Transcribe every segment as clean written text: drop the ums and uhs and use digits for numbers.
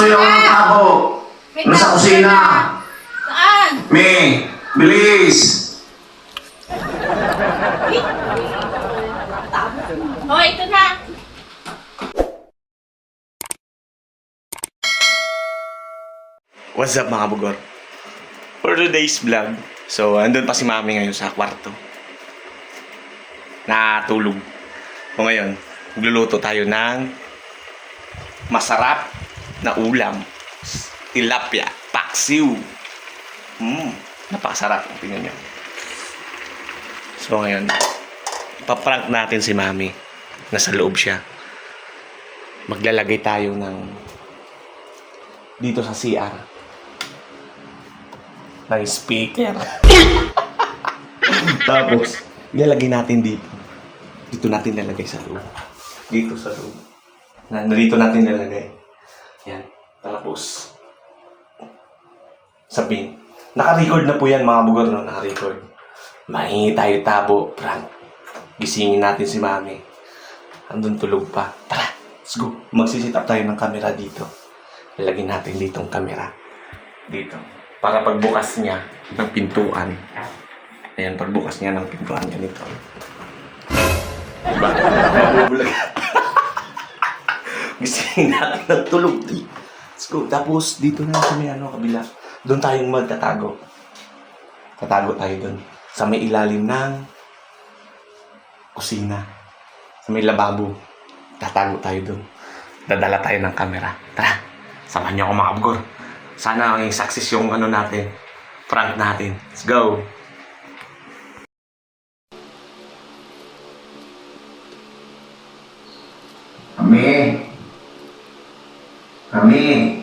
Pasuyo ko ng tabo. Nasa kusina. Saan? May, bilis. Oh, ito na. What's up mga bugor? For today's vlog, so andun pa si mami ngayon sa kwarto. Natulog. So ngayon, magluluto tayo ng masarap na ulam. Tilapia, paksiw. Napakasarap. Tingnan nyo. So ngayon, paprank natin si mami. Nasa loob siya. Maglalagay tayo ng dito sa CR ng speaker. Tapos, ilalagay natin dito. Dito natin lalagay sa loob. Dito sa loob. Dito natin lalagay. Yan. Tapos, sabihin. Naka-record na po yan mga bugor, no? Naka-record. Mahingi tayo tabo, prank. Gisingin natin si mami. Andun tulog pa. Tara, let's go. Magsisit up tayo ng camera dito. Lalagyan natin ditong camera. Dito. Para pagbukas niya ng pintuan. Ayan, pagbukas niya ng pintuan ganito. Diba? Mabubulag. Gisingin natin ng tulog. Let's go. Tapos, dito na sa may kabila. Doon tayong magtatago. Tatago tayo doon. Sa may ilalim ng kusina. Sa may lababo. Tatago tayo doon. Dadala tayo ng camera. Tara, samahan niyo ako mga bugor. Sana maging success yung natin. Prank natin. Let's go! Kami.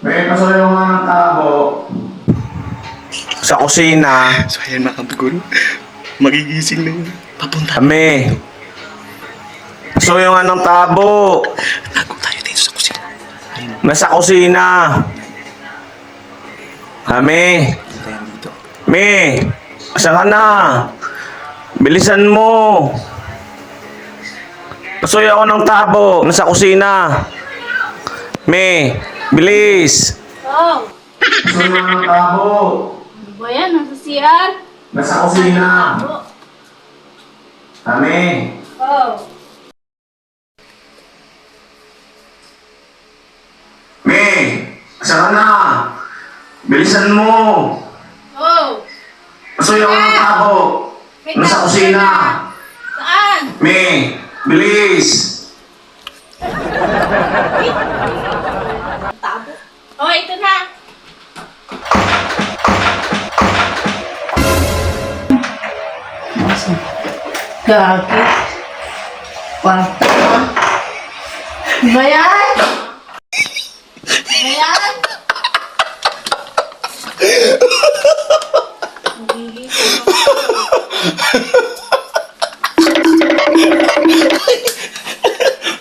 May pasuyo nga ng tabo. Sa kusina. So ayan mga bugor. Magigising na yun. Papunta. Kami. Pasuyo nga ng tabo. Tago tayo dito sa kusina. Nasa kusina. Kami. Tayo dito. Me, saan ka na? Bilisan mo. Pasuyo ako ng tabo. Nasa kusina. Me, bilis. Oh, Pasuyo ng tabo. ano ba yan? Nasa CR? Nasa kusina. Oh. Kami. Oh. Me, saan ka na? Bilisan mo. Oh. Pasuyo ako ng tabo. Nasa kusina. Saan? Me, bilis. Tabo. Oh, ito na. Gagi. Kwarta ka. Ba yan? Ano yan? Nagigising ako.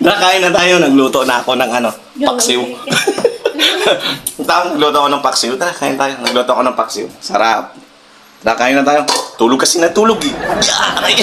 Nakain na tayo. Nagluto na ako ng paksiw. Nagluto ako ng paksiw. Tara, kain tayo. Nagluto ako ng paksiw. Sarap. Tara, kain na tayo. Tulog kasi natulog eh. Aray!